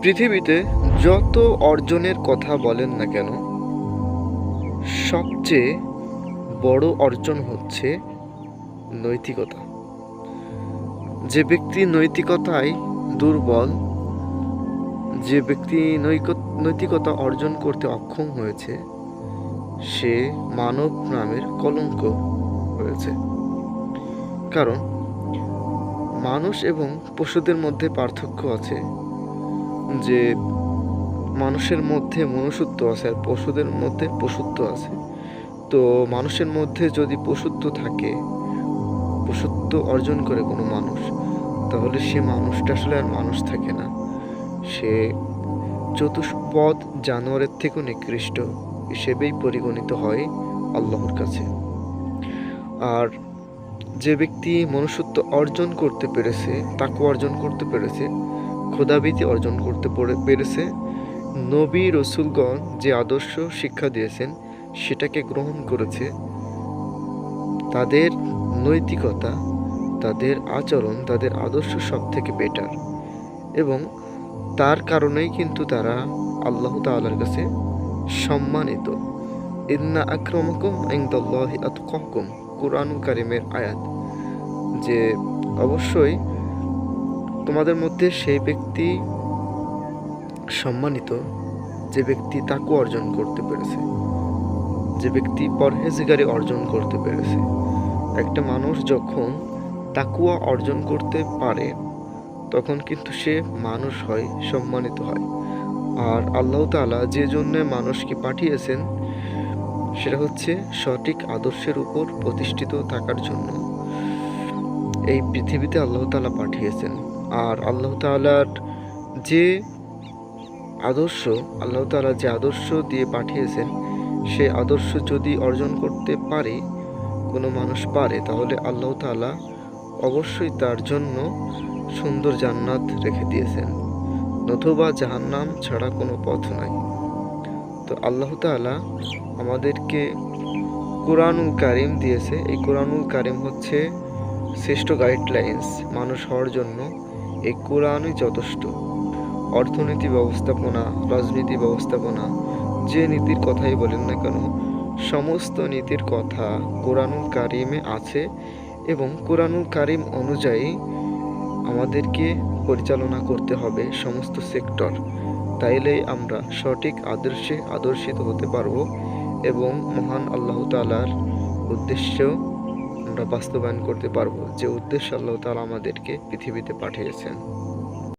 পৃথিবীতে যত অর্জনের কথা বলেন না কেন, সবচেয়ে বড় অর্জন হচ্ছে নৈতিকতা। যে ব্যক্তি নৈতিকতায় দুর্বল, যে ব্যক্তি নৈতিকতা অর্জন করতে অক্ষম হয়েছে, সে মানব নামের কলঙ্ক হয়েছে। কারণ মানুষ এবং পশুদের মধ্যে পার্থক্য আছে, যে মানুষের মধ্যে মনুষ্যত্ব আছে আর পশুদের মধ্যে পশুত্ব আছে। তো মানুষের মধ্যে যদি পশুত্ব থাকে, পশুত্ব অর্জন করে কোনো মানুষ, তাহলে সে মানুষটা আসলে আর মানুষ থাকে না, সে চতুষ্পদ জানোয়ারের থেকেও নিকৃষ্ট হিসেবেই পরিগণিত হয় আল্লাহর কাছে। আর যে ব্যক্তি মনুষ্যত্ব অর্জন করতে পেরেছে, তাকওয়া অর্জন করতে পেরেছে, খোদাভীতি অর্জন করতে পেরেছে, নবী রসুলগণ যে আদর্শ শিক্ষা দিয়েছেন সেটাকে গ্রহণ করেছে, তাদের নৈতিকতা, তাদের আচরণ, তাদের আদর্শ সব থেকে বেটার, এবং তার কারণেই কিন্তু তারা আল্লাহ তাআলার কাছে সম্মানিত। ইন্না আক্রামাকুম ইনদাল্লাহি আতকাকুম, কুরআনুল কারীমের আয়াত, যে অবশ্যই তোমাদের মধ্যে সেই ব্যক্তি সম্মানিত যে ব্যক্তি তাকওয়া অর্জন করতে পেরেছে, যে ব্যক্তি পরহেজগারি অর্জন করতে পেরেছে। একটা মানুষ যখন তাকওয়া অর্জন করতে পারে তখন কিন্তু সে মানুষ হয়, সম্মানিত হয়। আর আল্লাহ তাআলা যে জন্য মানুষকে পাঠিয়েছেন সেটা হচ্ছে সঠিক আদর্শের উপর প্রতিষ্ঠিত থাকার জন্য এই পৃথিবীতে আল্লাহ তাআলা পাঠিয়েছেন। আর আল্লাহ তাআলার যে আদর্শ দিয়ে পাঠিয়েছেন, সে আদর্শ যদি অর্জন করতে পারে, কোনো মানুষ পারে, তাহলে আল্লাহ তাআলা অবশ্যই তার জন্য সুন্দর জান্নাত রেখে দিয়েছেন, নতুবা জাহান্নাম ছাড়া কোনো পথ নাই। তো আল্লাহ তাআলা আমাদেরকে কুরআনুল কারীম দিয়েছে। এই কুরআনুল কারীম হচ্ছে শ্রেষ্ঠ গাইডলাইন্স মানুষ হওয়ার জন্য। এই কুরআনই যথেষ্ট। অর্থনীতি ব্যবস্থাপনা, রাজনীতি ব্যবস্থাপনা, যে নীতির কথাই বলেন না কেন, সমস্ত নীতির কথা কুরআনুল কারীমে আছে, এবং কুরআনুল কারীম অনুযায়ী আমাদেরকে পরিচালনা করতে হবে সমস্ত সেক্টর। তাইলেই আমরা সঠিক আদর্শে আদর্শিত হতে পারব এবং মহান আল্লাহ তাআলার উদ্দেশ্য আমরা বাস্তবায়ন করতে পারব, যে উদ্দেশ্য আল্লাহ তাআলা আমাদেরকে পৃথিবীতে পাঠিয়েছেন।